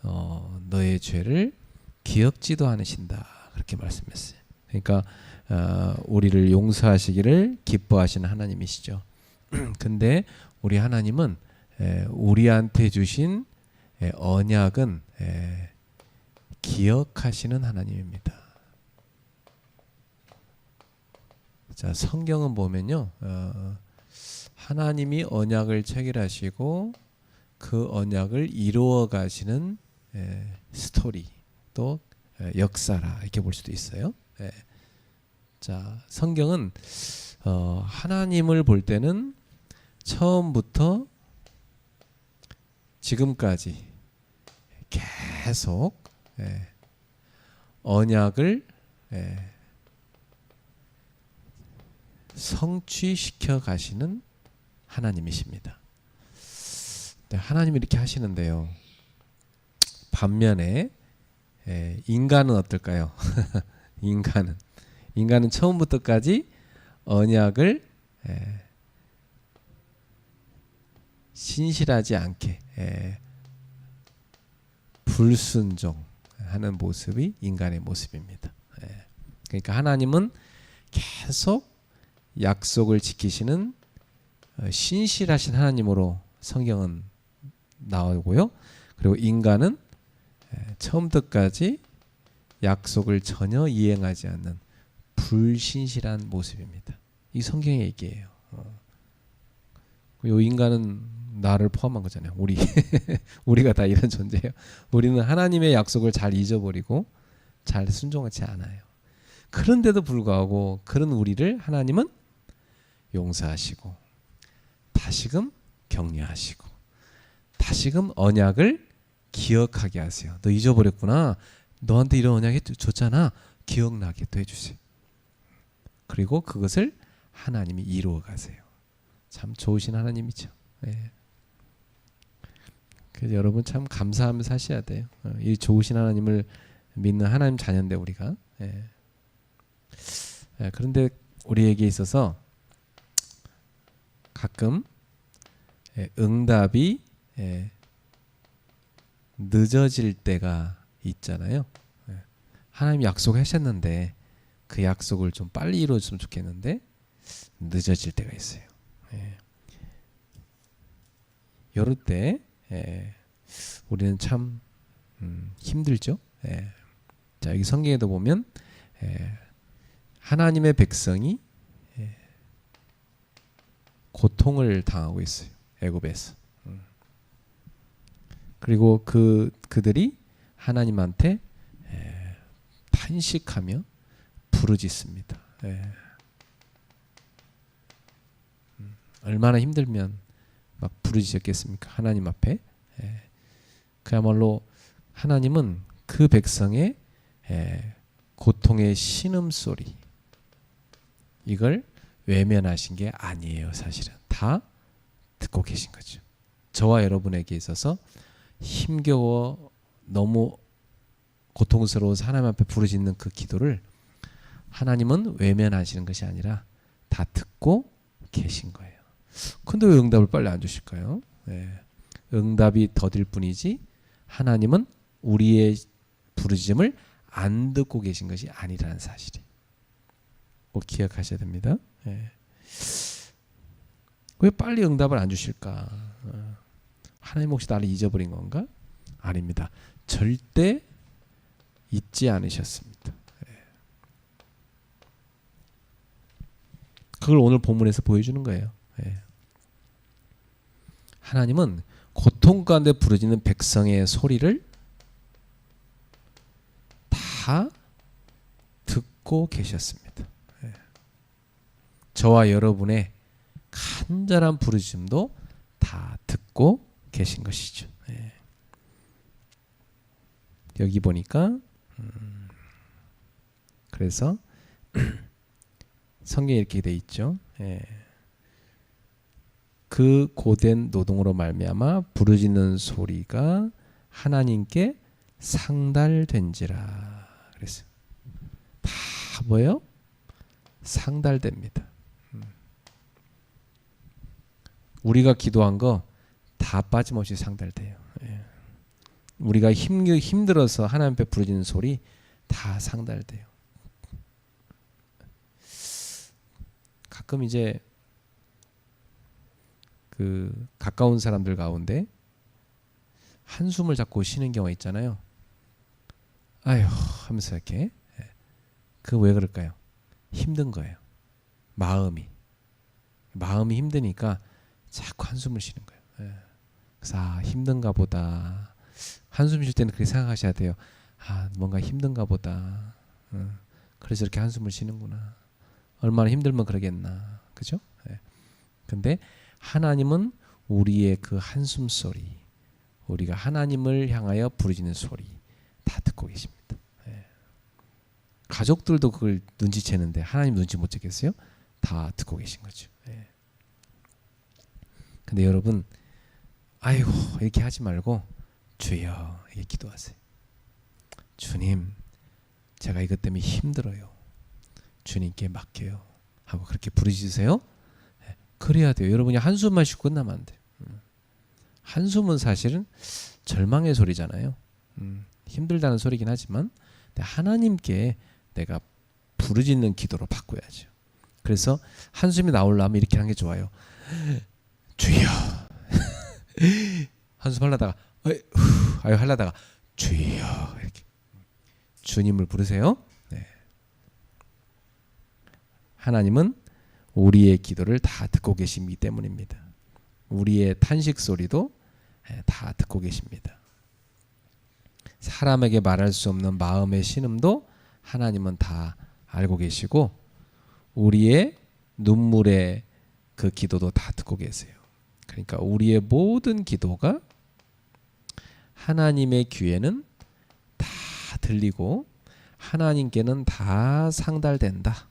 너의 죄를 기억지도 않으신다. 그렇게 말씀했어요. 그러니까 우리를 용서하시기를 기뻐하시는 하나님이시죠. 근데 우리 하나님은 우리한테 주신 언약은 기억하시는 하나님입니다. 자, 성경은 보면요, 하나님이 언약을 체결하시고 그 언약을 이루어 가시는 스토리 또 역사라 이렇게 볼 수도 있어요. 자, 성경은 하나님을 볼 때는 처음부터 지금까지 계속 언약을 성취시켜 가시는 하나님이십니다. 하나님이 이렇게 하시는데요. 반면에 인간은 어떨까요? 인간은 처음부터까지 언약을 신실하지 않게 불순종하는 모습이 인간의 모습입니다. 그러니까 하나님은 계속 약속을 지키시는 신실하신 하나님으로 성경은 나오고요. 그리고 인간은 처음부터까지 약속을 전혀 이행하지 않는 불신실한 모습입니다. 이 성경의 얘기예요. 이 인간은 나를 포함한 거잖아요. 우리가 다 이런 존재예요. 우리는 하나님의 약속을 잘 잊어버리고 잘 순종하지 않아요. 그런데도 불구하고 그런 우리를 하나님은 용서하시고 다시금 격려하시고 다시금 언약을 기억하게 하세요. 너 잊어버렸구나. 너한테 이런 언약 줬잖아. 기억나게 또 해주세요. 그리고 그것을 하나님이 이루어 가세요. 참 좋으신 하나님이죠. 그래서 여러분 참 감사하며 사셔야 돼요. 이 좋으신 하나님을 믿는 하나님 자녀인데 우리가. 그런데 우리에게 있어서 가끔 응답이 늦어질 때가 있잖아요. 하나님이 약속하셨는데 그 약속을 좀 빨리 이루어졌으면 좋겠는데 늦어질 때가 있어요. 이럴 때 우리는 참 힘들죠. 자, 여기 성경에도 보면 하나님의 백성이 고통을 당하고 있어요. 애굽에서. 그리고 그들이 하나님한테 탄식하며 부르짖습니다. 얼마나 힘들면 막 부르짖었겠습니까? 하나님 앞에. 그야말로 하나님은 그 백성의 고통의 신음소리 이걸 외면하신 게 아니에요. 사실은 다 듣고 계신 거죠. 저와 여러분에게 있어서 힘겨워 너무 고통스러워서 하나님 앞에 부르짖는 그 기도를 하나님은 외면하시는 것이 아니라 다 듣고 계신 거예요. 근데 왜 응답을 빨리 안 주실까요? 응답이 더딜 뿐이지 하나님은 우리의 부르짖음을 안 듣고 계신 것이 아니라는 사실이 꼭 기억하셔야 됩니다. 왜 빨리 응답을 안 주실까? 하나님 혹시 나를 잊어버린 건가? 아닙니다. 절대 잊지 않으셨습니다. 그걸 오늘 본문에서 보여주는 거예요. 하나님은 고통 가운데 부르짖는 백성의 소리를 다 듣고 계셨습니다. 저와 여러분의 간절한 부르짖음도 다 듣고 계신 것이죠. 여기 보니까 그래서 성경에 이렇게 돼 있죠. 그 고된 노동으로 말미암아 부르짖는 소리가 하나님께 상달된지라 그랬어요. 다 뭐예요? 상달됩니다. 우리가 기도한 거 다 빠짐없이 상달돼요. 우리가 힘들어서 하나님 앞에 부르짖는 소리 다 상달돼요. 가끔 이제 그 가까운 사람들 가운데 한숨을 자꾸 쉬는 경우가 있잖아요. 아휴 하면서 이렇게. 그 왜 그럴까요? 힘든 거예요. 마음이 힘드니까 자꾸 한숨을 쉬는 거예요. 그래서 힘든가 보다. 한숨 쉴 때는 그렇게 생각하셔야 돼요. 뭔가 힘든가 보다. 그래서 이렇게 한숨을 쉬는구나. 얼마나 힘들면 그러겠나. 그죠? 근데 하나님은 우리의 그 한숨 소리, 우리가 하나님을 향하여 부르짖는 소리 다 듣고 계십니다. 가족들도 그걸 눈치채는데 하나님 눈치 못 채겠어요? 다 듣고 계신 거죠. 근데 여러분, 아이고 이렇게 하지 말고 주여 이렇게 기도하세요. 주님, 제가 이것 때문에 힘들어요. 주님께 맡겨요. 하고 그렇게 부르짖으세요. 그래야 돼요. 여러분이 한숨만 쉬고 끝나면 안 돼요. 한숨은 사실은 절망의 소리잖아요. 힘들다는 소리긴 하지만 하나님께 내가 부르짖는 기도로 바꿔야죠. 그래서 한숨이 나오려면 이렇게 하는 게 좋아요. 주여. 한숨 하려다가 하려다가 주여 이렇게 주님을 부르세요. 하나님은 우리의 기도를 다 듣고 계시기 때문입니다. 우리의 탄식 소리도 다 듣고 계십니다. 사람에게 말할 수 없는 마음의 신음도 하나님은 다 알고 계시고 우리의 눈물의 그 기도도 다 듣고 계세요. 그러니까 우리의 모든 기도가 하나님의 귀에는 다 들리고 하나님께는 다 상달된다.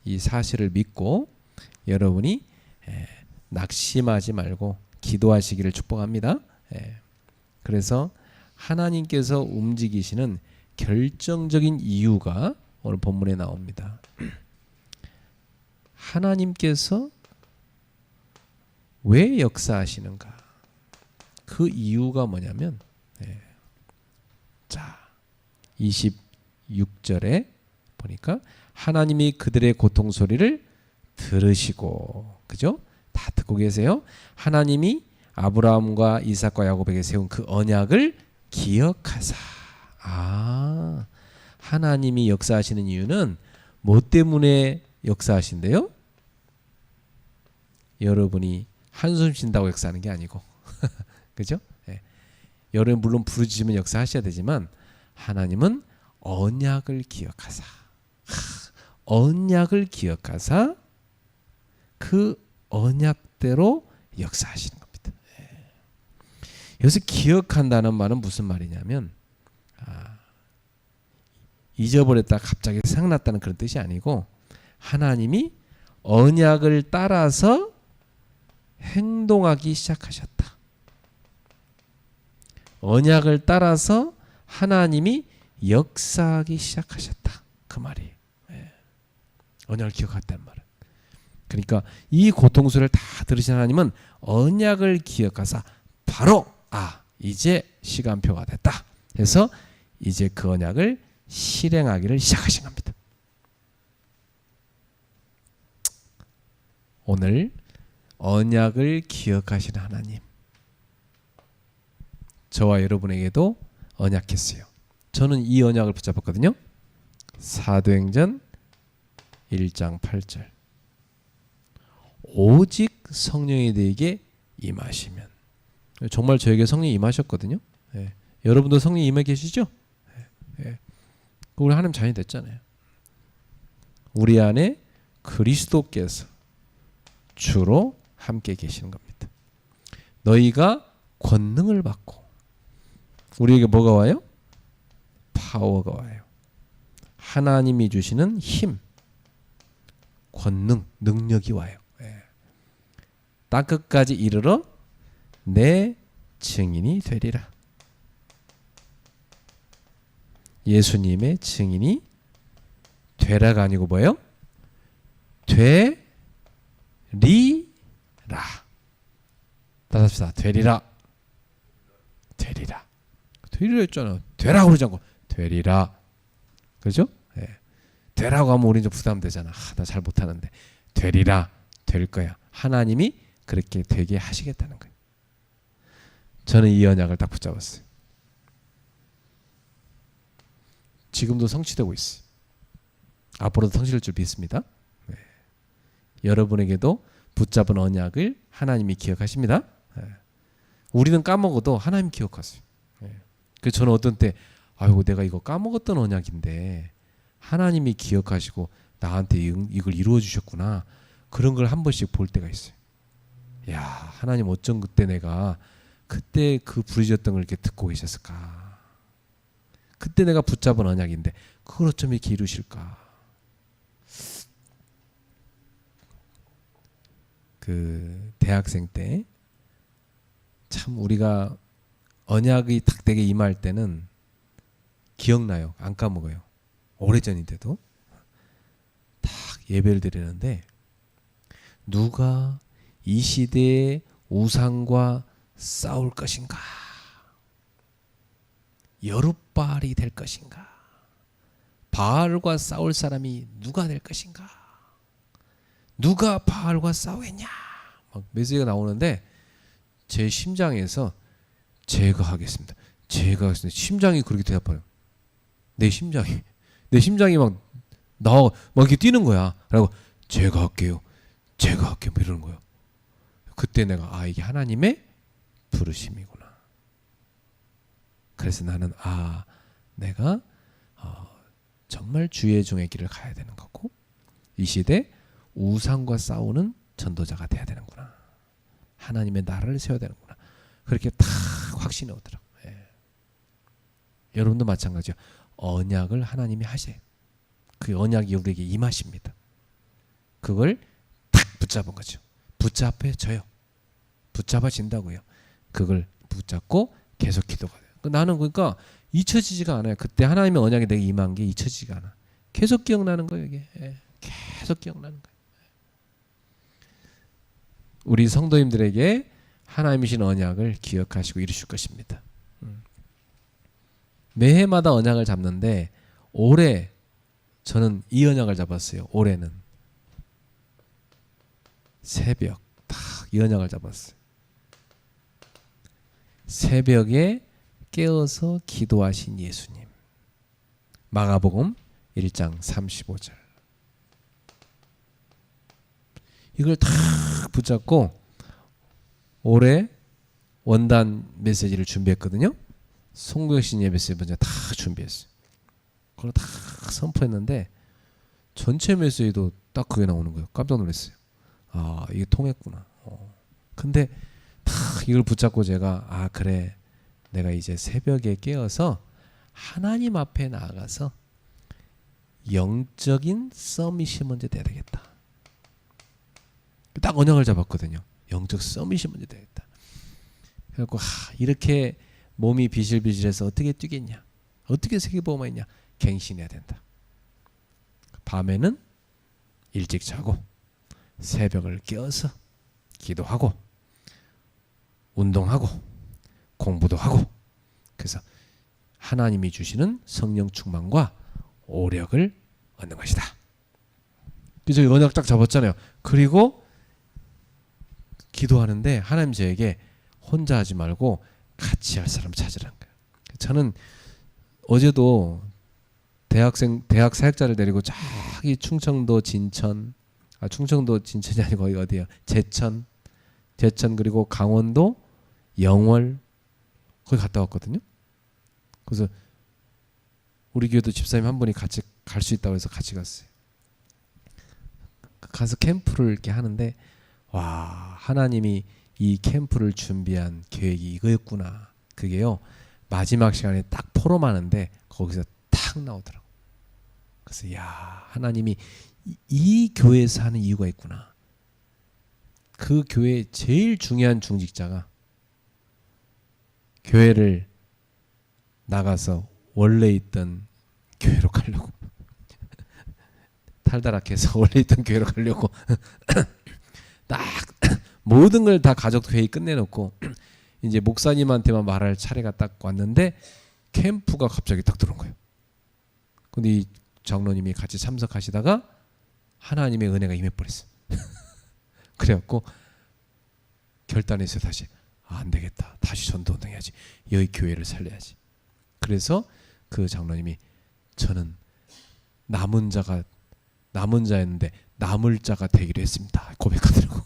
이 사실을 믿고 여러분이 낙심하지 말고 기도하시기를 축복합니다. 그래서 하나님께서 움직이시는 결정적인 이유가 오늘 본문에 나옵니다. 하나님께서 왜 역사하시는가? 그 이유가 뭐냐면 자 26절에 보니까 하나님이 그들의 고통 소리를 들으시고, 그죠? 다 듣고 계세요. 하나님이 아브라함과 이삭과 야곱에게 세운 그 언약을 기억하사. 하나님이 역사하시는 이유는 뭐 때문에 역사하신대요? 여러분이 한숨 쉰다고 역사하는 게 아니고 그죠? 여러분 물론 부르짖으면 역사하셔야 되지만 하나님은 언약을 기억하사. 언약을 기억하사 그 언약대로 역사하시는 겁니다. 여기서 기억한다는 말은 무슨 말이냐면 잊어버렸다 갑자기 생각났다는 그런 뜻이 아니고 하나님이 언약을 따라서 행동하기 시작하셨다. 언약을 따라서 하나님이 역사하기 시작하셨다. 그 말이에요. 언약을 기억했다는 말은. 그러니까 이 고통소리를 다 들으신 하나님은 언약을 기억하사 바로 이제 시간표가 됐다 해서 이제 그 언약을 실행하기를 시작하신 겁니다. 오늘 언약을 기억하시는 하나님, 저와 여러분에게도 언약했어요. 저는 이 언약을 붙잡았거든요. 사도행전 1장 8절. 오직 성령이 너에게 임하시면. 정말 저에게 성령이 임하셨거든요. 여러분도 성령이 임해 계시죠? 우리 하나님 자녀이 됐잖아요. 우리 안에 그리스도께서 주로 함께 계시는 겁니다. 너희가 권능을 받고, 우리에게 뭐가 와요? 파워가 와요. 하나님이 주시는 힘, 권능, 능력이 와요. 땅끝까지 이르러 내 증인이 되리라. 예수님의 증인이 되라가 아니고 뭐예요? 되리라. 따라합시다. 되리라. 되리라. 되리라 했잖아. 되라고 그러지 않고 되리라. 그죠? 예. 되라고 하면 우린 좀 부담되잖아. 나 잘 못하는데. 되리라. 될 거야. 하나님이 그렇게 되게 하시겠다는 거예요. 저는 이 언약을 딱 붙잡았어요. 지금도 성취되고 있어요. 앞으로도 성취될 줄 믿습니다. 네. 여러분에게도 붙잡은 언약을 하나님이 기억하십니다. 네. 우리는 까먹어도 하나님 기억하세요. 네. 그래서 저는 어떤 때 아이고 내가 이거 까먹었던 언약인데 하나님이 기억하시고 나한테 이걸 이루어 주셨구나. 그런 걸 한 번씩 볼 때가 있어요. 야, 하나님 어쩜 그때 내가 그때 그 부르짖었던 걸 이렇게 듣고 계셨을까? 그때 내가 붙잡은 언약인데 그걸 어쩜 이렇게 이루실까? 그 대학생 때 참 우리가 언약이 딱 되게 임할 때는 기억나요. 안 까먹어요. 오래전인데도 딱 예배를 드리는데 누가 이 시대의 우상과 싸울 것인가? 여룻바알이 될 것인가? 바알과 싸울 사람이 누가 될 것인가? 누가 바알과 싸우겠냐? 막 메시지가 나오는데 제 심장에서 제가 하겠습니다. 제가 하겠습니다. 심장이 그렇게 대답해요. 내 심장이 막 이렇게 뛰는 거야. 그리고 제가 할게요. 제가 할게요. 뭐 이러는 거예요. 그때 내가 이게 하나님의 부르심이구나. 그래서 나는 내가 정말 주의 종의 길을 가야 되는 거고 이 시대 우상과 싸우는 전도자가 돼야 되는구나. 하나님의 나라를 세워야 되는구나. 그렇게 탁 확신이 오더라고요. 예. 여러분도 마찬가지요. 언약을 하나님이 하세요. 그 언약이 우리에게 임하십니다. 그걸 탁 붙잡은 거죠. 붙잡혀져요. 붙잡아진다고요. 그걸 붙잡고 계속 기도가 돼요. 나는 그러니까 잊혀지지가 않아요. 그때 하나님의 언약이 내게 임한 게 잊혀지지가 않아. 계속 기억나는 거예요. 이게. 예. 계속 기억나는 거예요. 우리 성도님들에게 하나님이신 언약을 기억하시고 이루실 것입니다. 매해마다 언약을 잡는데 올해 저는 이 언약을 잡았어요. 올해는 새벽 딱 이 언약을 잡았어요. 새벽에 깨어서 기도하신 예수님. 마가복음 1장 35절. 이걸 다 붙잡고 올해 원단 메시지를 준비했거든요. 송구영신 예배 먼저 다 준비했어요. 그걸 다 선포했는데 전체 메시지도 딱 그게 나오는 거예요. 깜짝 놀랐어요. 이게 통했구나. 근데 다 이걸 붙잡고 제가 그래 내가 이제 새벽에 깨어서 하나님 앞에 나아가서 영적인 서밋이 먼저 돼야 되겠다. 딱 언약을 잡았거든요. 영적 서밋이 먼저 되겠다. 그래갖고 이렇게 몸이 비실비실해서 어떻게 뛰겠냐? 어떻게 세계보험만 있냐? 갱신해야 된다. 밤에는 일찍 자고 새벽을 깨어서 기도하고 운동하고 공부도 하고 그래서 하나님이 주시는 성령 충만과 오력을 얻는 것이다. 그래서 언약 딱 잡았잖아요. 그리고 기도하는데 하나님 저에게 혼자 하지 말고 같이 할 사람 찾으라는 거예요. 저는 어제도 대학 사역자를 데리고 저기 충청도 진천이 아니고 거기 어디야? 제천 그리고 강원도 영월 거기 갔다 왔거든요. 그래서 우리 교회도 집사님 한 분이 같이 갈 수 있다고 해서 같이 갔어요. 가서 캠프를 이렇게 하는데 와 하나님이 이 캠프를 준비한 계획이 이거였구나. 그게요 마지막 시간에 딱 포럼하는데 거기서 탁 나오더라고. 그래서 야 하나님이 이 교회에서 하는 이유가 있구나. 그 교회의 제일 중요한 중직자가 교회를 나가서 원래 있던 교회로 가려고 탈다락해서 원래 있던 교회로 가려고 딱 모든 걸 다 가족 회의 끝내놓고 이제 목사님한테만 말할 차례가 딱 왔는데 캠프가 갑자기 딱 들어온 거예요. 근데 이 장로님이 같이 참석하시다가 하나님의 은혜가 임해버렸어요. 그래갖고 결단했어요. 다시 안 되겠다. 다시 전도운동해야지. 여기 교회를 살려야지. 그래서 그 장로님이 저는 남은 자였는데 남을 자가 되기로 했습니다. 고백하더라고.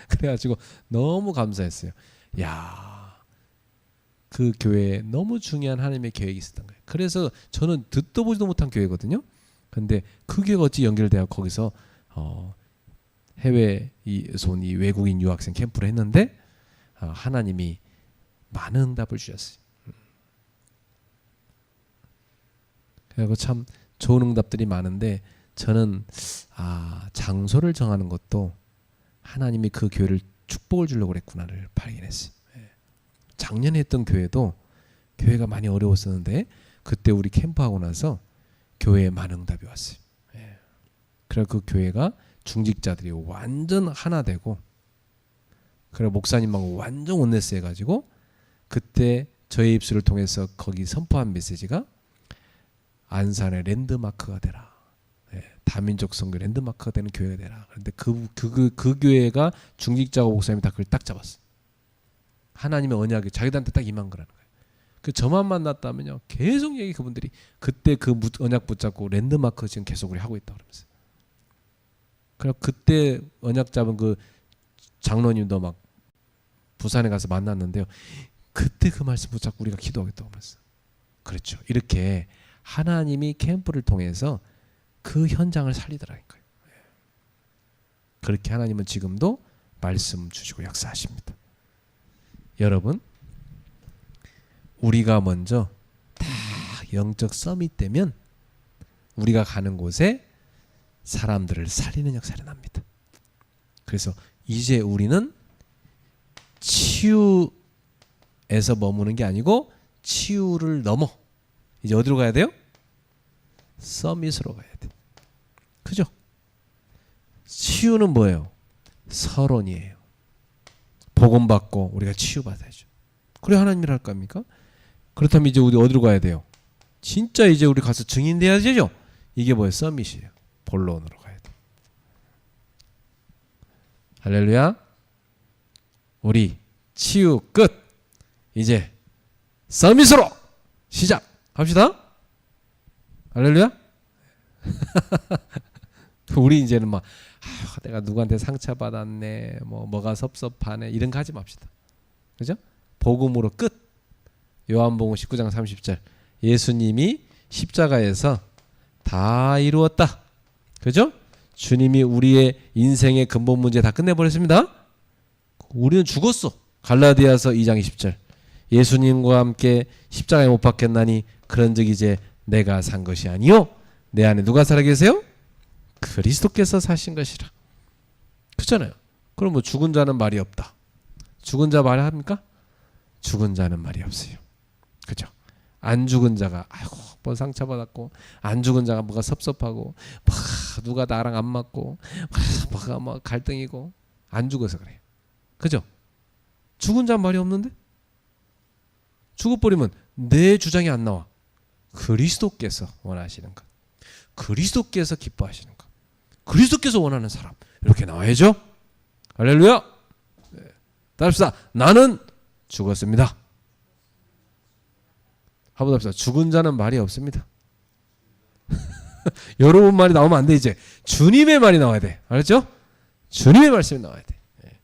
그래가지고 너무 감사했어요. 야, 그 교회에 너무 중요한 하나님의 계획이 있었던 거예요. 그래서 저는 듣도 보지도 못한 교회거든요. 근데 그 교회가 어찌 연결되어 거기서 해외 이 외국인 유학생 캠프를 했는데 하나님이 많은 응답을 주셨어요. 그리고 참 좋은 응답들이 많은데 저는 장소를 정하는 것도 하나님이 그 교회를 축복을 주려고 그랬구나를 발견했어요. 작년에 했던 교회도 교회가 많이 어려웠었는데 그때 우리 캠프하고 나서 교회에 많은 응답이 왔어요. 그래서 그 교회가 중직자들이 완전 하나 되고 그래 목사님하고 완전 온네스 해가지고 그때 저의 입술을 통해서 거기 선포한 메시지가 안산의 랜드마크가 되라. 다민족 선교 랜드마크가 되는 교회가 되라. 그런데 그 교회가 중직자와 목사님이 다 그걸 딱 잡았어. 하나님의 언약이 자기들한테 딱 임한 거라는 거예요. 그 저만 만났다면요 계속 얘기 그분들이 그때 그 언약 붙잡고 랜드마크 지금 계속 우리 하고 있다 그러면서. 그리고 그때 언약 잡은 그 장로님도 막 부산에 가서 만났는데요. 그때 그 말씀 붙잡고 우리가 기도하겠다고 그랬어요. 그렇죠. 이렇게 하나님이 캠프를 통해서 그 현장을 살리더라니까요. 그렇게 하나님은 지금도 말씀 주시고 역사하십니다. 여러분, 우리가 먼저 다 영적 서밋 되면 우리가 가는 곳에 사람들을 살리는 역사가 납니다. 그래서 이제 우리는 치유에서 머무는 게 아니고 치유를 넘어 이제 어디로 가야 돼요? 서밋으로 가야 돼. 그죠? 치유는 뭐예요? 서론이에요. 복음 받고 우리가 치유받아야죠. 그래 하나님이 할 겁니까? 그렇다면 이제 우리 어디로 가야 돼요? 진짜 이제 우리 가서 증인돼야 되죠? 이게 뭐예요? 서밋이에요. 본론으로 가야 돼. 할렐루야. 우리 치유 끝. 이제 서밋으로 시작합시다. 할렐루야. 우리 이제는 막 내가 누구한테 상처받았네 뭐가 섭섭하네 이런 거 하지 맙시다. 그죠? 복음으로 끝. 요한복음 19장 30절 예수님이 십자가에서 다 이루었다. 그죠? 주님이 우리의 인생의 근본 문제 다 끝내버렸습니다. 우리는 죽었어. 갈라디아서 2장 20절 예수님과 함께 십자가에 못 박혔나니 그런즉 이제 내가 산 것이 아니요 내 안에 누가 살아 계세요? 그리스도께서 사신 것이라. 그렇잖아요. 그럼 뭐 죽은 자는 말이 없다. 죽은 자 말합니까? 죽은 자는 말이 없어요. 그죠? 안 죽은 자가 아이고 뭐 상처받았고 안 죽은 자가 뭐가 섭섭하고 누가 나랑 안 맞고 뭐가 뭐 갈등이고 안 죽어서 그래요. 그죠? 죽은 자 말이 없는데? 죽어버리면 내 주장이 안 나와. 그리스도께서 원하시는 것, 그리스도께서 기뻐하시는 것, 그리스도께서 원하는 사람 이렇게 나와야죠. 할렐루야. 네. 따라합시다. 나는 죽었습니다. 한번 합시다. 죽은 자는 말이 없습니다. 여러분 말이 나오면 안 돼. 이제 주님의 말이 나와야 돼. 알았죠? 주님의 말씀이 나와야 돼. 네.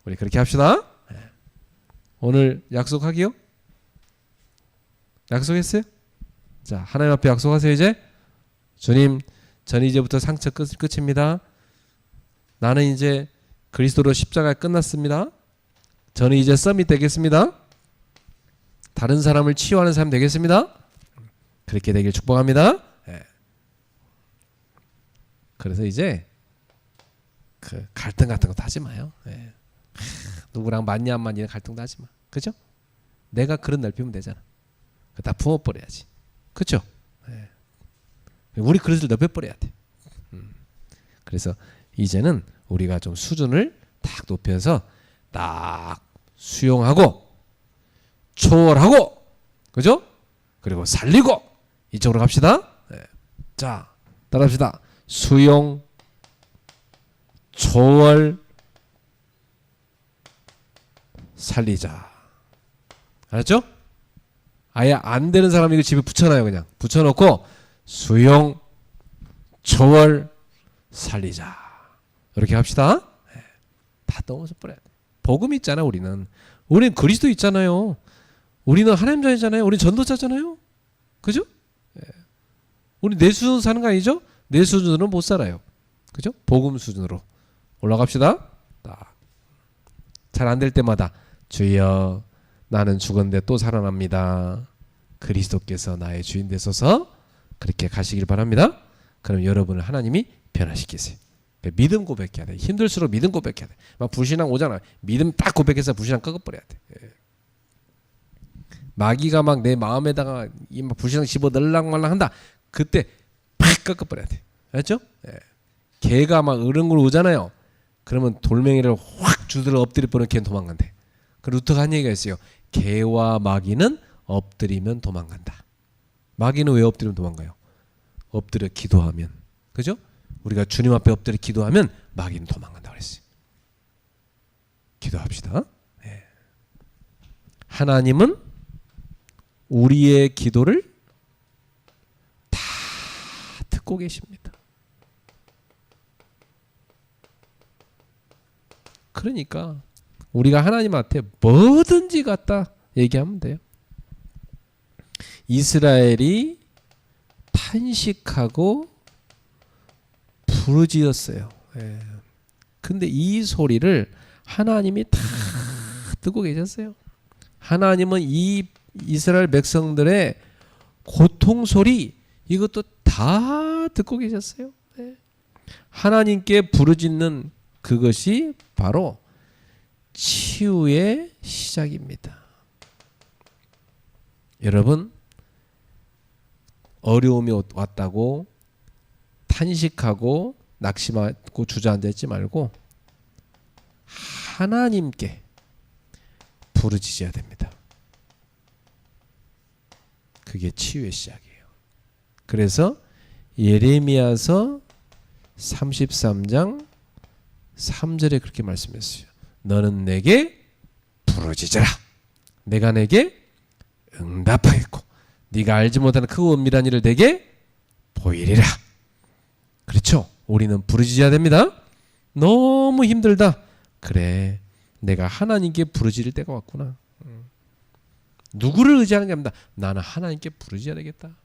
우리 그렇게 합시다. 네. 오늘 약속하기요? 약속했어요? 자, 하나님 앞에 약속하세요. 이제 주님, 저는 이제부터 상처 끝입니다. 나는 이제 그리스도로 십자가 끝났습니다. 저는 이제 서밋 되겠습니다. 다른 사람을 치유하는 사람 되겠습니다. 그렇게 되길 축복합니다. 네. 그래서 이제 그 갈등 같은 것도 하지 마요. 네. 누구랑 맞냐 안 맞냐 갈등도 하지 마. 그죠? 내가 그런 넓히면 되잖아. 다 품어버려야지. 그렇죠? 네. 우리 그릇을 넓혀버려야 돼. 그래서 이제는 우리가 좀 수준을 딱 높여서 딱 수용하고 초월하고, 그죠? 그리고 살리고. 이쪽으로 갑시다. 네. 자, 따라합시다. 수용, 초월, 살리자. 알았죠? 아예 안 되는 사람 이거 집에 붙여놔요. 그냥 붙여놓고 수용, 초월, 살리자. 이렇게 합시다. 네. 다 떠서 버려야 돼. 복음 있잖아. 우리는 그리스도 있잖아요. 우리는 하나님 자녀잖아요. 우리는 전도자잖아요. 그죠? 네. 우리 내 수준 사는 거 아니죠? 내 수준으로는 못 살아요. 그죠? 복음 수준으로 올라갑시다. 잘 안 될 때마다 주여 나는 죽었는데 또 살아납니다. 그리스도께서 나의 주인 되소서. 그렇게 가시길 바랍니다. 그럼 여러분을 하나님이 변화시키세요. 믿음 고백해야 돼. 힘들수록 믿음 고백해야 돼. 막 불신앙 오잖아. 믿음 딱 고백해서 불신앙 꺾어버려야 돼. 마귀가 막 내 마음에다가 이 막 불신앙 집어 넣을랑말랑 한다. 그때 팍 꺾어버려야 돼. 알았죠? 개가 막 으릉으로 오잖아요. 그러면 돌멩이를 확 주들어 엎드릴 뻔한 개는 도망간대. 그 루터가 한 얘기가 있어요. 개와 마귀는 엎드리면 도망간다. 마귀는 왜 엎드리면 도망가요? 엎드려 기도하면. 그죠? 우리가 주님 앞에 엎드려 기도하면 마귀는 도망간다 그랬어요. 기도합시다. 네. 하나님은 우리의 기도를 다 듣고 계십니다. 그러니까 우리가 하나님한테 뭐든지 갖다 얘기하면 돼요. 이스라엘이 탄식하고 부르짖었어요. 근데 이 소리를 하나님이 다 듣고 계셨어요. 하나님은 이 이스라엘 백성들의 고통 소리 이것도 다 듣고 계셨어요. 하나님께 부르짖는 그것이 바로 치유의 시작입니다. 여러분, 어려움이 왔다고 탄식하고 낙심하고 주저앉아 있지 말고 하나님께 부르짖어야 됩니다. 그게 치유의 시작이에요. 그래서 예레미야서 33장 3절에 그렇게 말씀했어요. 너는 내게 부르짖어라. 내가 내게 응답하겠고 네가 알지 못하는 크고 은밀한 일을 내게 보이리라. 그렇죠? 우리는 부르짖어야 됩니다. 너무 힘들다. 그래, 내가 하나님께 부르짖을 때가 왔구나. 누구를 의지하는 게 아닙니다. 나는 하나님께 부르짖어야 되겠다.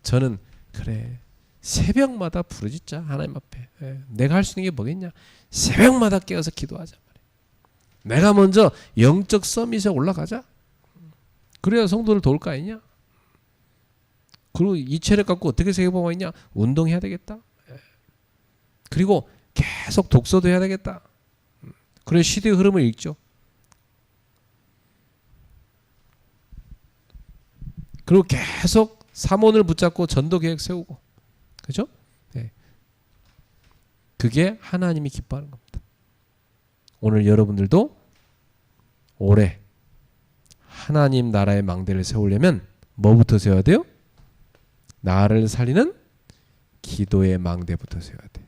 저는 그래 새벽마다 부르짖자. 하나님 앞에. 내가 할 수 있는 게 뭐겠냐. 새벽마다 깨어서 기도하자. 내가 먼저 영적 서밋에 올라가자. 그래야 성도를 도울 거 아니냐. 그리고 이 체력 갖고 어떻게 세계보험이 있냐. 운동해야 되겠다. 그리고 계속 독서도 해야 되겠다. 그래 시대의 흐름을 읽죠. 그리고 계속 사모를 붙잡고 전도 계획 세우고. 그죠? 네. 그게 하나님이 기뻐하는 겁니다. 오늘 여러분들도 올해 하나님 나라의 망대를 세우려면 뭐부터 세워야 돼요? 나를 살리는 기도의 망대부터 세워야 돼.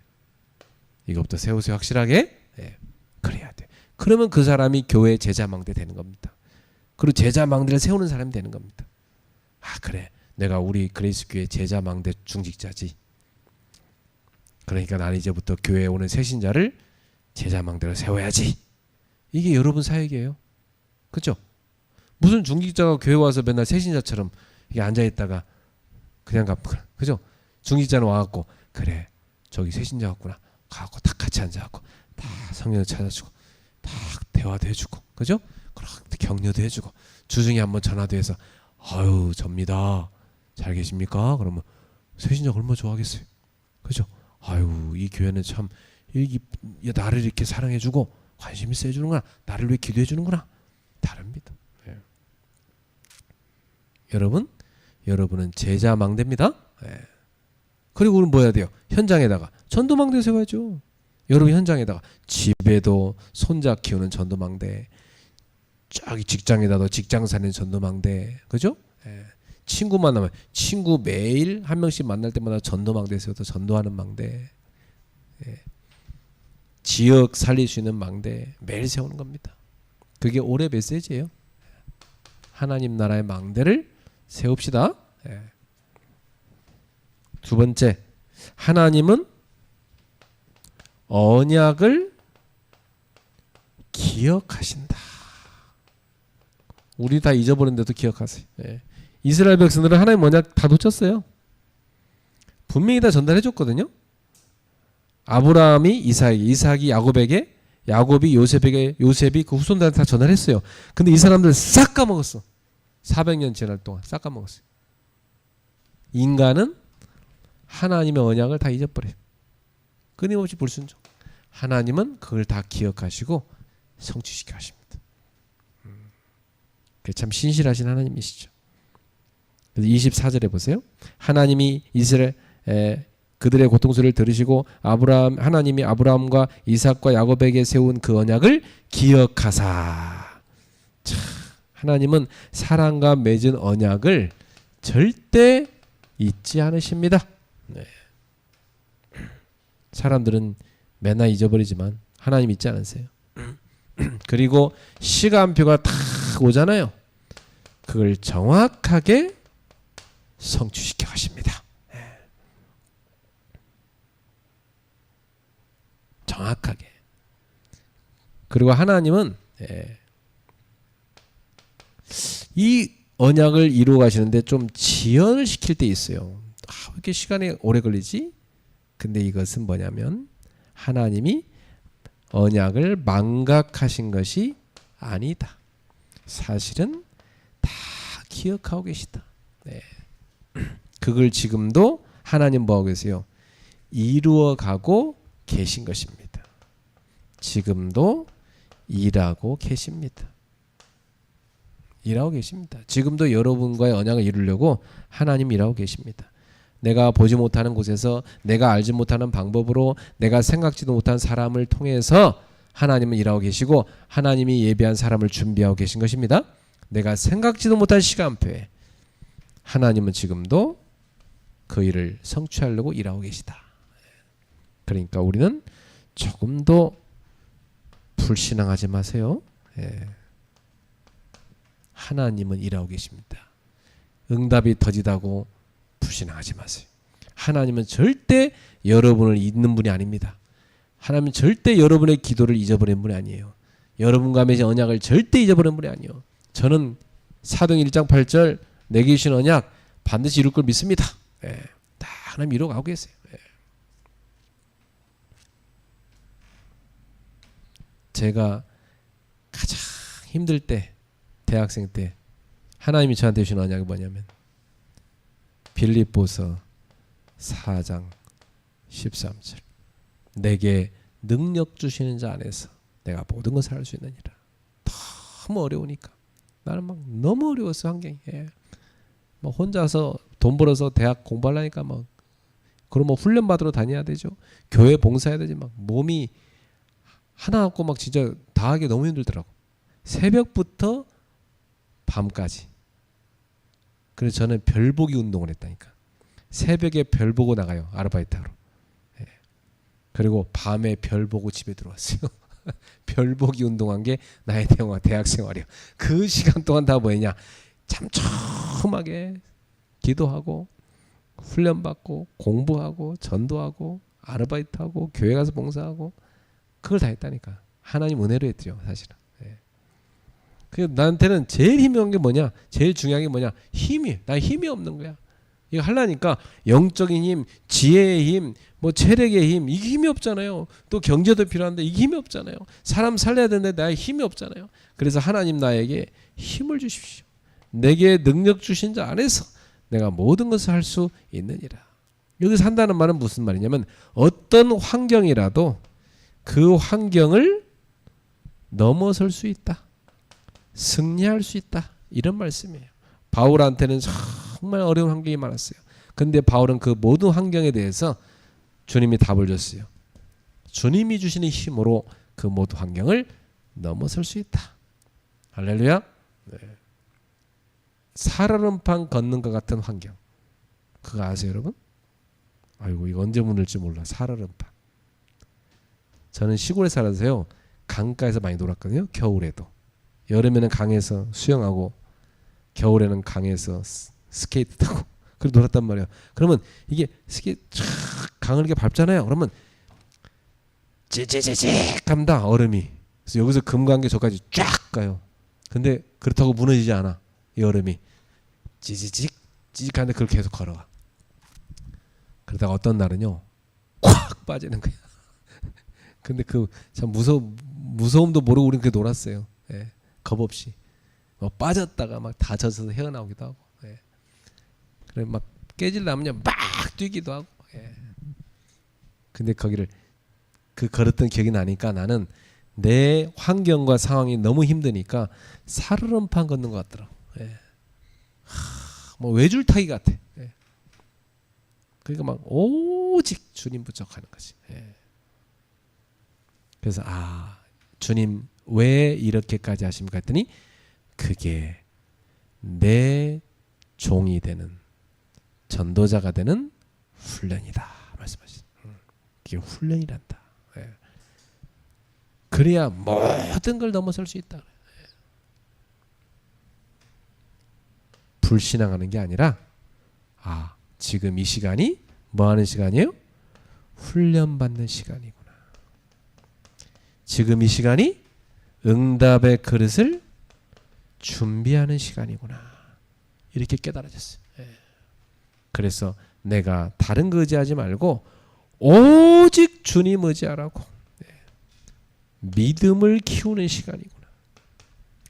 이것부터 세우세요. 확실하게. 네. 그래야 돼. 그러면 그 사람이 교회 제자 망대 되는 겁니다. 그리고 제자 망대를 세우는 사람이 되는 겁니다. 아 그래, 내가 우리 그레이스 교회 제자 망대 중직자지. 그러니까 나는 이제부터 교회에 오는 새신자를 제자 망대로 세워야지. 이게 여러분 사역이에요. 그렇죠? 무슨 중직자가 교회 와서 맨날 새신자처럼 이게 앉아있다가 그냥 그죠? 중직자는 와갖고 그래 저기 새신자 왔구나 가갖고 다 같이 앉아갖고 다 성령을 찾아주고 다 대화도 해주고 그죠? 그렇게 격려도 해주고 주중에 한번 전화도 해서 아유 접니다 잘 계십니까? 그러면 새신자가 얼마나 좋아하겠어요. 그죠? 아유 이 교회는 참 나를 이렇게 사랑해주고 관심 있어 해주는구나. 나를 위해 기도해주는구나. 다릅니다. 예. 여러분은 제자 망대입니다. 예. 그리고 우리는 뭐 해야 돼요? 현장에다가 전도 망대 세워야죠. 여러분 현장에다가 집에도 손자 키우는 전도 망대, 저기 직장에다도 직장사는 전도망대, 그죠? 예. 친구 만나면 친구 매일 한 명씩 만날 때마다 전도망대 세워서 전도하는 망대, 예. 지역 살릴 수 있는 망대 매일 세우는 겁니다. 그게 올해 메시지예요. 하나님 나라의 망대를 세웁시다. 예. 두 번째, 하나님은 언약을 기억하신다. 우리 다 잊어버렸는데도 기억하세요. 예. 이스라엘 백성들은 하나님 언약 다 놓쳤어요. 분명히 다 전달해 줬거든요. 아브라함이 이삭에게, 이삭이 야곱에게, 야곱이 요셉에게, 요셉이 그 후손들한테 다 전달했어요. 근데 이 사람들 싹 까먹었어. 400년 지날 동안 싹 까먹었어요. 인간은 하나님의 언약을 다 잊어버려요. 끊임없이 불순종. 하나님은 그걸 다 기억하시고 성취시켜 하십니다. 참 신실하신 하나님이시죠. 24절에 보세요. 하나님이 이스라엘 그들의 고통소리를 들으시고 하나님이 아브라함과 이삭과 야곱에게 세운 그 언약을 기억하사. 참, 하나님은 사람과 맺은 언약을 절대 잊지 않으십니다. 네. 사람들은 맨날 잊어버리지만 하나님 잊지 않으세요. 그리고 시간표가 딱 오잖아요. 그걸 정확하게 성취시켜 가십니다. 정확하게. 그리고 하나님은 이 언약을 이루어 가시는데 좀 지연을 시킬 때 있어요. 왜 이렇게 시간이 오래 걸리지? 근데 이것은 뭐냐면 하나님이 언약을 망각하신 것이 아니다. 사실은 다 기억하고 계시다. 네. 그걸 지금도 하나님 뭐하고 계세요? 이루어가고 계신 것입니다. 지금도 일하고 계십니다. 일하고 계십니다. 지금도 여러분과의 언약을 이루려고 하나님 일하고 계십니다. 내가 보지 못하는 곳에서 내가 알지 못하는 방법으로 내가 생각지도 못한 사람을 통해서 하나님은 일하고 계시고 하나님이 예비한 사람을 준비하고 계신 것입니다. 내가 생각지도 못한 시간표에 하나님은 지금도 그 일을 성취하려고 일하고 계시다. 그러니까 우리는 조금도 불신앙하지 마세요. 하나님은 일하고 계십니다. 응답이 더디다고 불신앙하지 마세요. 하나님은 절대 여러분을 잊는 분이 아닙니다. 하나님은 절대 여러분의 기도를 잊어버리는 분이 아니에요. 여러분과 맺은 언약을 절대 잊어버리는 분이 아니에요. 저는 사도행 1장 8절 내게 주신 언약 반드시 이룰 걸 믿습니다. 다 하나님 이루어가고 계세요. 제가 가장 힘들 때 대학생 때 하나님이 저한테 주신 언약이 뭐냐면 빌립보서 4장 13절 내게 능력 주시는 자 안에서 내가 모든 것을 할 수 있느니라. 너무 어려우니까 나는 막 너무 어려웠어 환경이. 뭐 혼자서 돈 벌어서 대학 공부하려니까 막 그럼 훈련 받으러 다녀야 되죠. 교회 봉사해야 되지. 막 몸이 하나 갖고 막 진짜 다 하기 너무 힘들더라고. 새벽부터 밤까지. 그래서 저는 별보기 운동을 했다니까. 새벽에 별 보고 나가요. 아르바이트하러. 그리고 밤에 별 보고 집에 들어왔어요. 별보기 운동한 게 나의 대학 생활이에요. 그 시간 동안 다 뭐했냐? 참첨하게 기도하고 훈련받고 공부하고 전도하고 아르바이트하고 교회 가서 봉사하고 그걸 다 했다니까. 하나님 은혜로 했죠 사실은. 그 나한테는 제일 힘든 게 뭐냐? 제일 중요한 게 뭐냐? 힘이. 나 힘이 없는 거야. 이거 하려니까 영적인 힘, 지혜의 힘, 뭐 체력의 힘, 이게 힘이 없잖아요. 또 경제도 필요한데 이게 힘이 없잖아요. 사람 살려야 되는데 나의 힘이 없잖아요. 그래서 하나님 나에게 힘을 주십시오. 내게 능력 주신 자 안에서 내가 모든 것을 할 수 있느니라. 여기서 한다는 말은 무슨 말이냐면 어떤 환경이라도 그 환경을 넘어설 수 있다. 승리할 수 있다. 이런 말씀이에요. 바울한테는 정말 어려운 환경이 많았어요. 근데 바울은 그 모든 환경에 대해서 주님이 답을 줬어요. 주님이 주시는 힘으로 그 모든 환경을 넘어설 수 있다. 할렐루야. 네. 살얼음판 걷는 것 같은 환경. 그거 아세요 여러분? 아이고 이거 언제 무너질지 몰라. 살얼음판. 저는 시골에 살아서요. 강가에서 많이 놀았거든요. 겨울에도. 여름에는 강에서 수영하고 겨울에는 강에서 스케이트 타고 그리고 놀았단 말이에요. 그러면 이게 스케이트 쫙 강을 이렇게 밟잖아요. 그러면 찌찌찌찌 갑니다. 얼음이. 그래서 여기서 금강계 저까지 쫙 가요. 근데 그렇다고 무너지지 않아. 이 얼음이 찌찌직 찌직하는데 그걸 계속 걸어가. 그러다가 어떤 날은요 콱 빠지는 거야. 근데 그 참 무서움도 모르고 우리는 그렇게 놀았어요. 예, 겁 없이 빠졌다가 막 다쳐서 헤어나오기도 하고. 예. 그래 막 깨질라면요 막 뛰기도 하고. 예. 근데 거기를 그 걸었던 기억이 나니까 나는 내 환경과 상황이 너무 힘드니까 살얼음판 걷는 것 같더라고. 예. 뭐 외줄타기 같아. 예. 그러니까 막 오직 주님 부족하는 것이. 예. 그래서 주님 왜 이렇게까지 하십니까 했더니 그게 내 종이 되는 전도자가 되는 훈련이다 말씀하시죠. 그게 훈련이란다. 예. 그래야 모든 걸 넘어설 수 있다. 예. 불신앙하는 게 아니라 지금 이 시간이 뭐 하는 시간이에요? 훈련받는 시간이구나. 지금 이 시간이 응답의 그릇을 준비하는 시간이구나. 이렇게 깨달아졌어요. 예. 그래서 내가 다른 거 의지하지 말고 오직 주님 의지하라고. 예. 믿음을 키우는 시간이구나.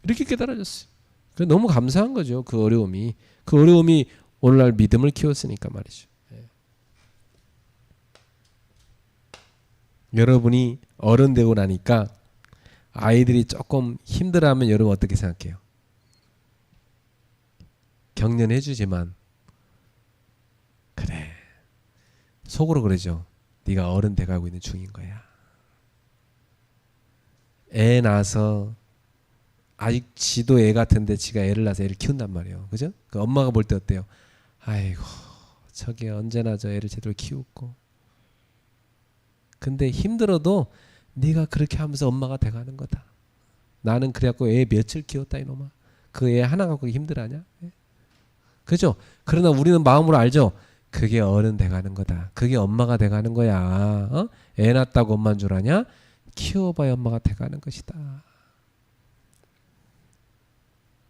이렇게 깨달아졌어요. 너무 감사한 거죠. 그 어려움이 오늘날 믿음을 키웠으니까 말이죠. 예. 여러분이 어른 되고 나니까 아이들이 조금 힘들어하면 여러분 어떻게 생각해요? 격려해 주지만 그래 속으로 그러죠. 네가 어른 돼가고 있는 중인 거야. 애 낳아서 아직 지도 애 같은데 지가 애를 낳아서 애를 키운단 말이에요. 그죠? 그 엄마가 볼 때 어때요? 아이고 저게 언제나 저 애를 제대로 키웠고. 근데 힘들어도 네가 그렇게 하면서 엄마가 돼가는 거다. 나는 그래갖고 애 며칠 키웠다 이놈아. 그 애 하나 갖고 힘들어하냐? 그죠? 그러나 우리는 마음으로 알죠? 그게 어른 돼가는 거다. 그게 엄마가 돼가는 거야. 애 낳았다고 엄마인 줄 아냐? 키워봐야 엄마가 돼가는 것이다.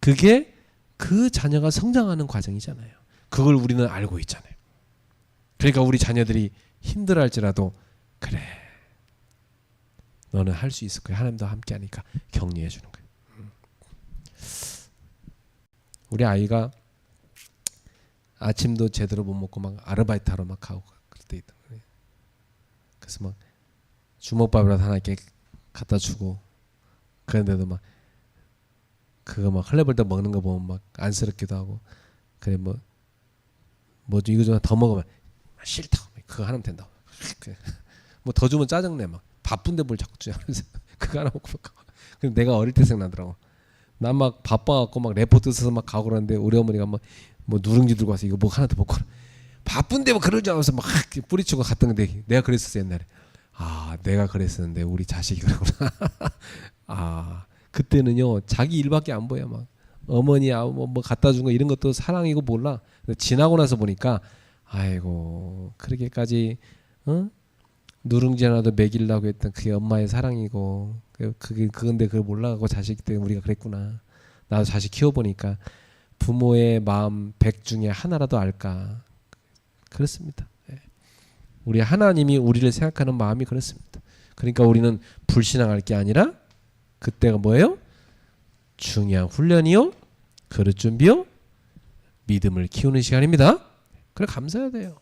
그게 그 자녀가 성장하는 과정이잖아요. 그걸 우리는 알고 있잖아요. 그러니까 우리 자녀들이 힘들어할지라도 그래 너는 할 수 있을 거야. 하나님도 함께 하니까 격려해 주는 거예요. 우리 아이가 아침도 제대로 못 먹고 막 아르바이트 하러 막 가고 그럴 때 있단 말이에요. 그래서 막 주먹밥이라도 하나 이렇게 갖다 주고 그런데도 막 그거 막 헐레벌떡 먹는 거 보면 막 안쓰럽기도 하고 그래 뭐 이거 좀 더 먹으면 싫다. 그거 하나면 된다. 뭐 더 주면 짜증내 막 바쁜데 뭘 자꾸 주냐 그래서 그거 하나 먹고 근데 내가 어릴 때 생각나더라고. 난 막 바빠갖고 막 레포트 써서 막 가고 그러는데 우리 어머니가 막 뭐 누룽지 들고 와서 이거 뭐 하나 더 먹고 바쁜데 뭐 그러지 않아서 막 뿌리치고 갔던 건데 내가 그랬었어 옛날에. 내가 그랬었는데 우리 자식이 그러구나. 그때는요 자기 일밖에 안 보여. 막 어머니 뭐 갖다 준 거 이런 것도 사랑이고 몰라. 근데 지나고 나서 보니까 아이고 그렇게까지 누룽지 하나도 먹이려고 했던 그게 엄마의 사랑이고 그건데 그걸 몰라가고 자식 때문에 우리가 그랬구나. 나도 자식 키워보니까 부모의 마음 100 중에 하나라도 알까. 그렇습니다. 우리 하나님이 우리를 생각하는 마음이 그렇습니다. 그러니까 우리는 불신앙할 게 아니라 그때가 뭐예요? 중요한 훈련이요, 그릇 준비요, 믿음을 키우는 시간입니다. 그래 감사해야 돼요.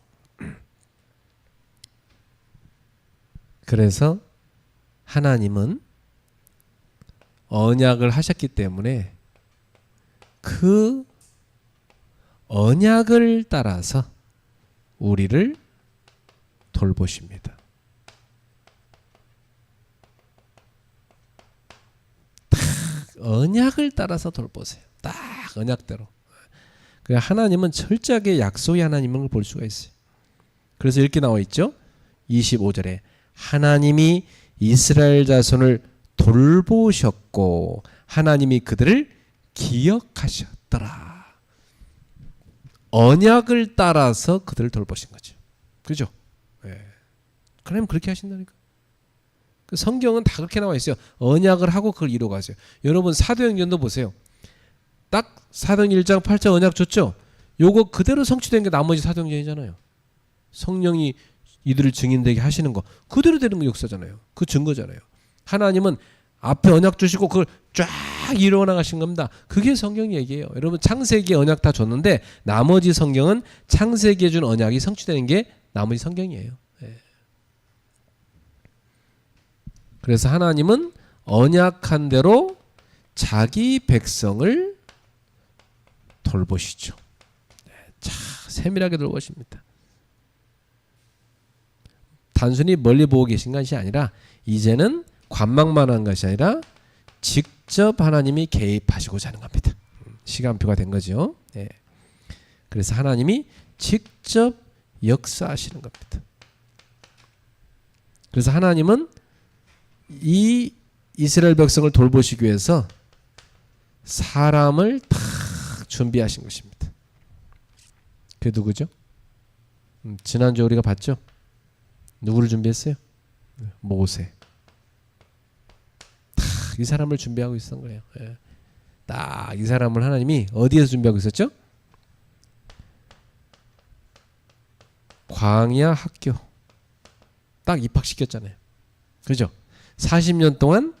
그래서 하나님은 언약을 하셨기 때문에 그 언약을 따라서 우리를 돌보십니다. 딱 언약을 따라서 돌보세요. 딱 언약대로. 하나님은 철저하게 약속의 하나님을 볼 수가 있어요. 그래서 이렇게 나와 있죠. 25절에 하나님이 이스라엘 자손을 돌보셨고 하나님이 그들을 기억하셨더라. 언약을 따라서 그들을 돌보신 거죠. 그죠? 네. 하나님 그렇게 하신다니까. 성경은 다 그렇게 나와 있어요. 언약을 하고 그걸 이루어가세요. 여러분 사도행전도 보세요. 딱 사도행전 1장 8절 언약 줬죠. 요거 그대로 성취된 게 나머지 사도행전이잖아요. 성령이 이들을 증인되게 하시는 거 그대로 되는 거 역사잖아요. 그 증거잖아요. 하나님은 앞에 언약 주시고 그걸 쫙 이루어 나가신 겁니다. 그게 성경 얘기예요. 여러분 창세기에 언약 다 줬는데 나머지 성경은 창세기에 준 언약이 성취되는 게 나머지 성경이에요. 네. 그래서 하나님은 언약한 대로 자기 백성을 돌보시죠. 참 세밀하게 돌보십니다. 단순히 멀리 보고 계신 것이 아니라 이제는 관망만 한 것이 아니라 직접 하나님이 개입하시고자 하는 겁니다. 시간표가 된 거죠. 네. 그래서 하나님이 직접 역사하시는 겁니다. 그래서 하나님은 이 이스라엘 백성을 돌보시기 위해서 사람을 다 준비하신 것입니다. 그게 누구죠? 지난주에 우리가 봤죠? 누구를 준비했어요? 모세. 다 이 사람을 준비하고 있었던 거예요. 예. 딱 이 사람을 하나님이 어디에서 준비하고 있었죠? 광야 학교. 딱 입학시켰잖아요. 그죠? 40년 동안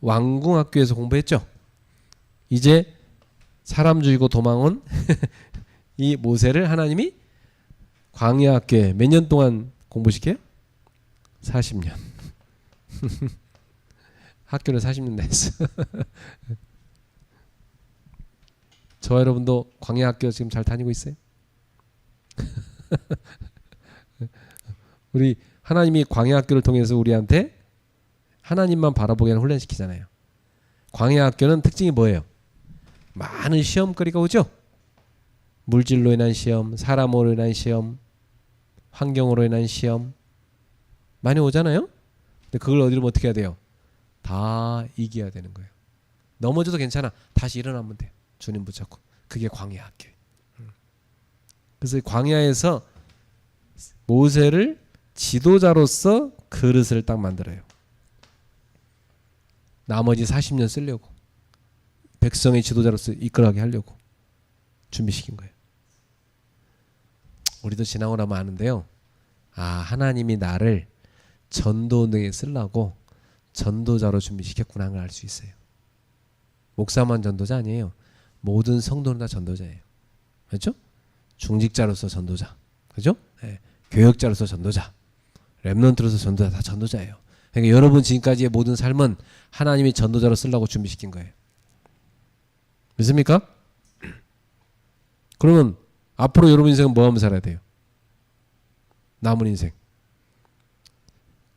왕궁 학교에서 공부했죠. 이제 사람 죽이고 도망온 이 모세를 하나님이 광야 학교에 몇 년 동안 공부시켜요? 40년. 학교를 40년 다녔어. 저와 여러분도 광야 학교 지금 잘 다니고 있어요? 우리 하나님이 광야 학교를 통해서 우리한테 하나님만 바라보게 하는 훈련시키잖아요. 광야 학교는 특징이 뭐예요? 많은 시험거리가 오죠. 물질로 인한 시험, 사람으로 인한 시험, 환경으로 인한 시험 많이 오잖아요. 근데 그걸 어디로 어떻게 해야 돼요? 다 이겨야 되는 거예요. 넘어져도 괜찮아. 다시 일어나면 돼요. 주님 붙잡고. 그게 광야 학교예요. 그래서 광야에서 모세를 지도자로서 그릇을 딱 만들어요. 나머지 40년 쓰려고. 백성의 지도자로서 이끌어가게 하려고 준비시킨 거예요. 우리도 지나고 나면 아는데요. 아, 하나님이 나를 전도운동에 쓰려고 전도자로 준비시켰구나 하는 걸 알 수 있어요. 목사만 전도자 아니에요. 모든 성도는 다 전도자예요. 그렇죠? 중직자로서 전도자. 그렇죠? 네. 교역자로서 전도자. 렘넌트로서 전도자. 다 전도자예요. 그러니까 여러분 지금까지의 모든 삶은 하나님이 전도자로 쓰려고 준비시킨 거예요. 믿습니까? 그러면 앞으로 여러분 인생은 뭐 하면 살아야 돼요? 남은 인생.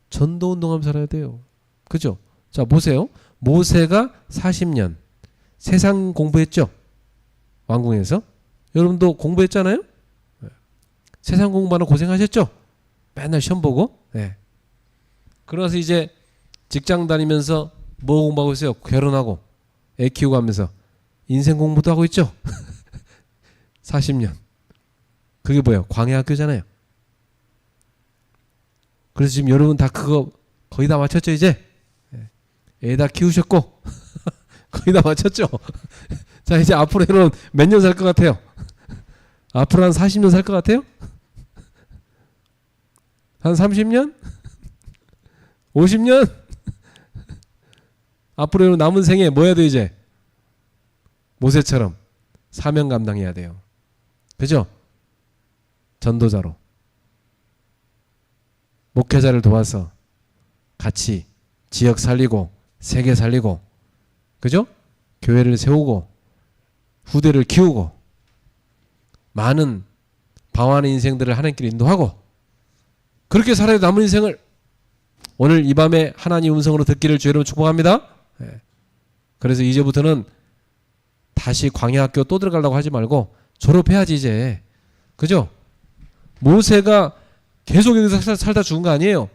전도운동하면서 살아야 돼요. 그죠? 자, 보세요. 모세가 40년 세상 공부했죠? 왕궁에서. 여러분도 공부했잖아요? 네. 세상 공부하는 고생하셨죠? 맨날 시험 보고. 네. 그래서 이제 직장 다니면서 뭐 공부하고 있어요? 결혼하고 애 키우고 하면서 인생 공부도 하고 있죠? 40년. 그게 뭐예요? 광야 학교잖아요. 그래서 지금 여러분 다 그거 거의 다 마쳤죠 이제? 애 다 키우셨고 거의 다 마쳤죠? 자, 이제 앞으로 여러분 몇 년 살 것 같아요? 앞으로 한 40년 살 것 같아요? 한 30년? 50년? 앞으로 여러분 남은 생에 뭐 해야 돼 이제? 모세처럼 사명 감당해야 돼요. 그죠? 전도자로. 목회자를 도와서 같이 지역 살리고 세계 살리고, 그죠? 교회를 세우고 후대를 키우고 많은 방황하는 인생들을 하나님께 인도하고 그렇게 살아야 남은 인생을 오늘 이 밤에 하나님 음성으로 듣기를 주 여러분 축복합니다. 네. 그래서 이제부터는 다시 광야학교 또 들어가려고 하지 말고 졸업해야지 이제. 그죠? 모세가 계속 여기서 살다 죽은 거 아니에요.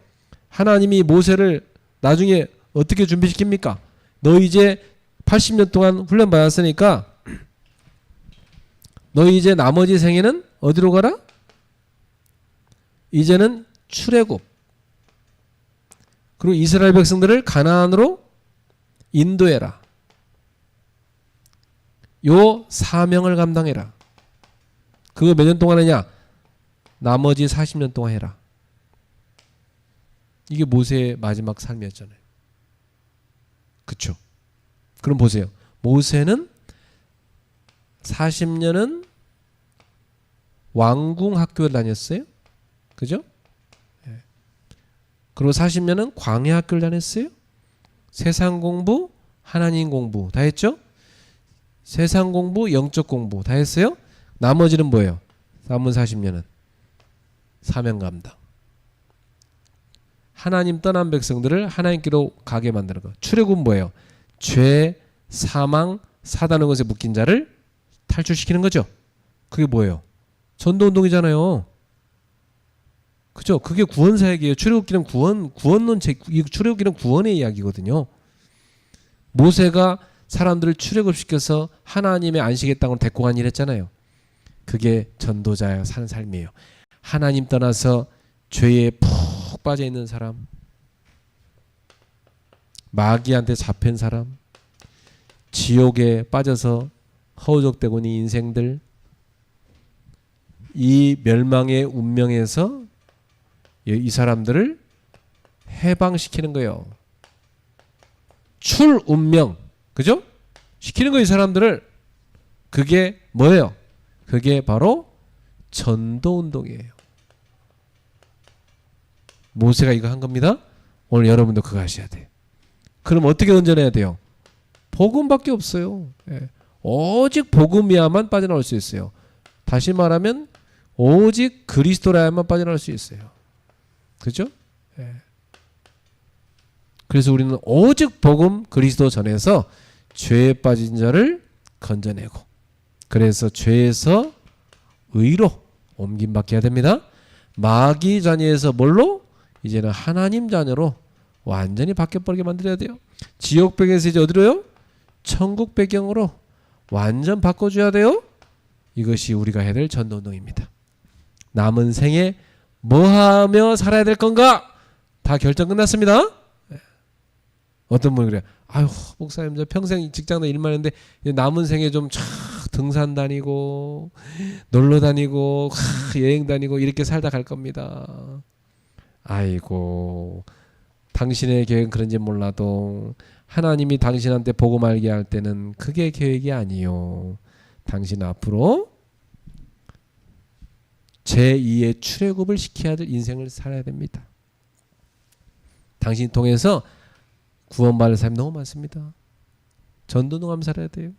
하나님이 모세를 나중에 어떻게 준비시킵니까? 너 이제 80년 동안 훈련 받았으니까 너 이제 나머지 생에는 어디로 가라? 이제는 출애굽. 그리고 이스라엘 백성들을 가나안으로 인도해라. 요 사명을 감당해라. 그거 몇 년 동안 하냐? 나머지 40년 동안 해라. 이게 모세의 마지막 삶이었잖아요. 그쵸? 그럼 보세요. 모세는 40년은 왕궁 학교를 다녔어요. 그죠? 예. 그리고 40년은 광야 학교를 다녔어요. 세상 공부, 하나님 공부 다 했죠? 세상 공부, 영적 공부 다 했어요? 나머지는 뭐예요? 남은 40년은 사명 감당. 하나님 떠난 백성들을 하나님께로 가게 만드는 것. 출애굽은 뭐예요? 죄, 사망, 사단의 것에 묶인 자를 탈출시키는 거죠. 그게 뭐예요? 전도운동이잖아요. 그죠? 그게 구원사역이에요. 출애굽기는 구원론, 출애굽기는 구원의 이야기거든요. 모세가 사람들을 출애굽시켜서 하나님의 안식의 땅으로 데리고 간 일 했잖아요. 그게 전도자야 사는 삶이에요. 하나님 떠나서 죄에 푹 빠져 있는 사람, 마귀한테 잡힌 사람, 지옥에 빠져서 허우적대고 있는 인생들, 이 멸망의 운명에서 이 사람들을 해방시키는 거예요. 출운명, 그죠? 시키는 거예요, 이 사람들을. 그게 뭐예요? 그게 바로 전도운동이에요. 모세가 이거 한 겁니다. 오늘 여러분도 그거 하셔야 돼요. 그럼 어떻게 건져내야 돼요? 복음밖에 없어요. 예. 오직 복음이야만 빠져나올 수 있어요. 다시 말하면 오직 그리스도라야만 빠져나올 수 있어요. 그죠? 예. 그래서 우리는 오직 복음 그리스도 전해서 죄에 빠진 자를 건져내고, 그래서 죄에서 의로 옮김받게 해야 됩니다. 마귀 자녀에서 뭘로? 이제는 하나님 자녀로 완전히 바뀌어버리게 만들어야 돼요. 지옥 배경에서 이제 어디로요? 천국 배경으로 완전 바꿔줘야 돼요. 이것이 우리가 해야 될 전도운동입니다. 남은 생에 뭐하며 살아야 될 건가? 다 결정 끝났습니다. 어떤 분이 그래요. 아유, 목사님 저 평생 직장도 일만 했는데 남은 생에 좀 등산 다니고 놀러 다니고 여행 다니고 이렇게 살다 갈 겁니다. 아이고, 당신의 계획은 그런지 몰라도 하나님이 당신한테 복음 알게 할 때는 그게 계획이 아니요. 당신 앞으로 제2의 출애굽을 시켜야 될 인생을 살아야 됩니다. 당신 통해서 구원받을 사람이 너무 많습니다. 전도동하면 살아야 돼요.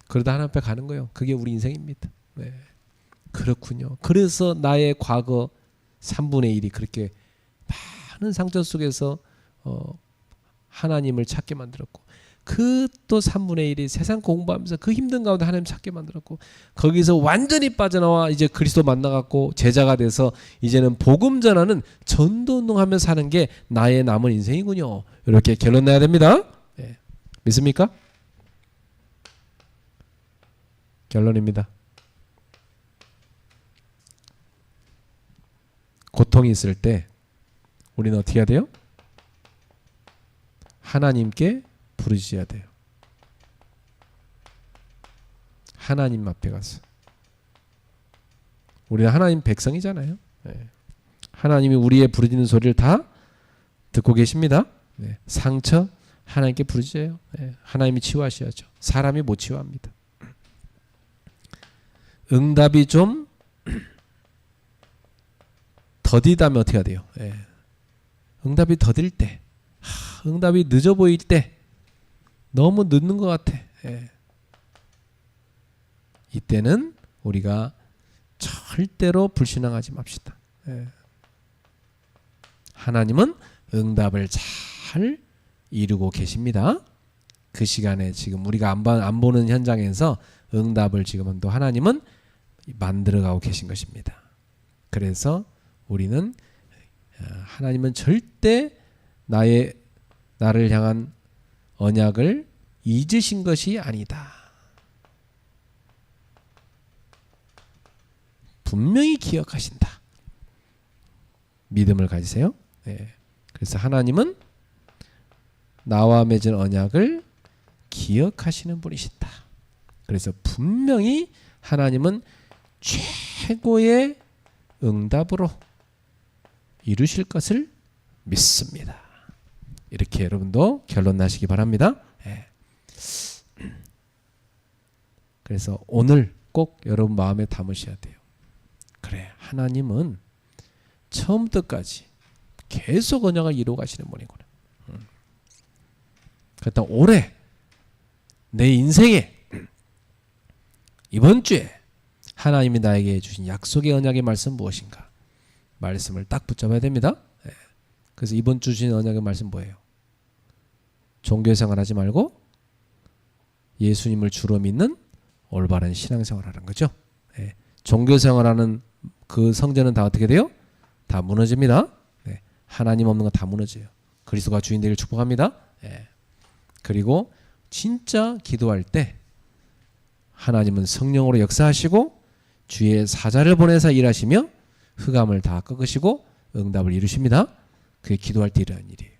그러다 하나님 앞에 가는 거예요. 그게 우리 인생입니다. 네. 그렇군요. 그래서 나의 과거 3분의 1이 그렇게 많은 상처 속에서 하나님을 찾게 만들었고, 그 또 3분의 1이 세상 공부하면서 그 힘든 가운데 하나님 찾게 만들었고, 거기서 완전히 빠져나와 이제 그리스도 만나갖고 제자가 돼서 이제는 복음 전하는 전도운동하며 사는 게 나의 남은 인생이군요. 이렇게 결론 내야 됩니다. 네. 믿습니까? 결론입니다. 고통이 있을 때 우리는 어떻게 해야 돼요? 하나님께 부르짖어야 돼요. 하나님 앞에 가서. 우리는 하나님 백성이잖아요. 네. 하나님이 우리의 부르짖는 소리를 다 듣고 계십니다. 네. 상처 하나님께 부르짖어요. 네. 하나님이 치유하셔야죠. 사람이 못 치유합니다. 응답이 좀 더디다면 어떻게 해야 돼요? 네. 응답이 더딜 때, 응답이 늦어 보일 때, 너무 늦는 것 같아. 예. 이때는 우리가 절대로 불신앙하지 맙시다. 예. 하나님은 응답을 잘 이루고 계십니다. 그 시간에 지금 우리가 안 보는 현장에서 응답을 지금은 또 하나님은 만들어가고 계신 것입니다. 그래서 우리는 하나님은 절대 나를 향한 언약을 잊으신 것이 아니다. 분명히 기억하신다. 믿음을 가지세요. 네. 그래서 하나님은 나와 맺은 언약을 기억하시는 분이시다. 그래서 분명히 하나님은 최고의 응답으로 이루실 것을 믿습니다. 이렇게 여러분도 결론 나시기 바랍니다. 네. 그래서 오늘 꼭 여러분 마음에 담으셔야 돼요. 그래, 하나님은 처음부터까지 계속 언약을 이루어 가시는 분이구나. 그렇다 올해 내 인생에 이번 주에 하나님이 나에게 주신 약속의 언약의 말씀 무엇인가? 말씀을 딱 붙잡아야 됩니다. 그래서 이번 주 주신 언약의 말씀 뭐예요? 종교생활 하지 말고 예수님을 주로 믿는 올바른 신앙생활하는 거죠. 종교생활하는 그 성전은 다 어떻게 돼요? 다 무너집니다. 하나님 없는 건 다 무너져요. 그리스도가 주인 되기를 축복합니다. 그리고 진짜 기도할 때 하나님은 성령으로 역사하시고 주의 사자를 보내서 일하시며 흑암을 다 꺾으시고 응답을 이루십니다. 그게 기도할 때 이러한 일이에요.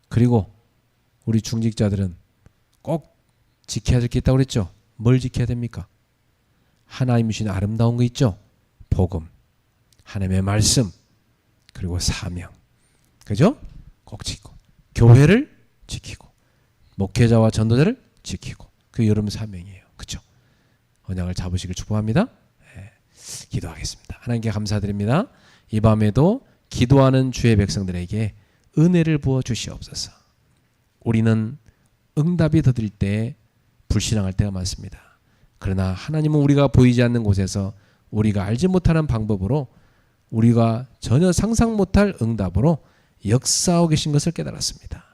그리고 우리 중직자들은 꼭 지켜야 될 게 있다고 그랬죠. 뭘 지켜야 됩니까? 하나님이 주신 아름다운 거 있죠. 복음, 하나님의 말씀, 그리고 사명. 그죠? 꼭 지키고 교회를 지키고 목회자와 전도자를 지키고 그게 여러분 사명이에요. 그렇죠? 언약을 잡으시길 축복합니다. 기도하겠습니다. 하나님께 감사드립니다. 이 밤에도 기도하는 주의 백성들에게 은혜를 부어 주시옵소서. 우리는 응답이 더딜 때 불신앙할 때가 많습니다. 그러나 하나님은 우리가 보이지 않는 곳에서 우리가 알지 못하는 방법으로 우리가 전혀 상상 못할 응답으로 역사하고 계신 것을 깨달았습니다.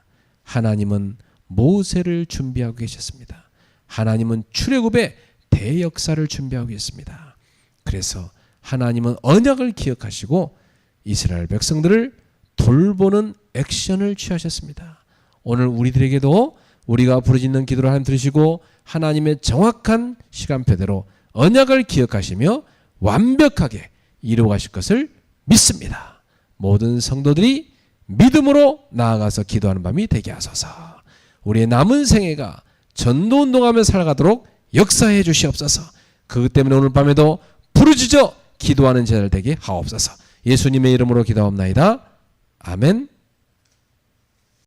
하나님은 모세를 준비하고 계셨습니다. 하나님은 출애굽의 대역사를 준비하고 계십니다. 그래서 하나님은 언약을 기억하시고 이스라엘 백성들을 돌보는 액션을 취하셨습니다. 오늘 우리들에게도 우리가 부르짖는 기도를 하나님 들으시고 하나님의 정확한 시간표대로 언약을 기억하시며 완벽하게 이루어가실 것을 믿습니다. 모든 성도들이 믿음으로 나아가서 기도하는 밤이 되게 하소서. 우리의 남은 생애가 전도운동하며 살아가도록 역사해 주시옵소서. 그것 때문에 오늘 밤에도 부르짖어 기도하는 제자들 되게 하옵소서. 예수님의 이름으로 기도하옵나이다. 아멘.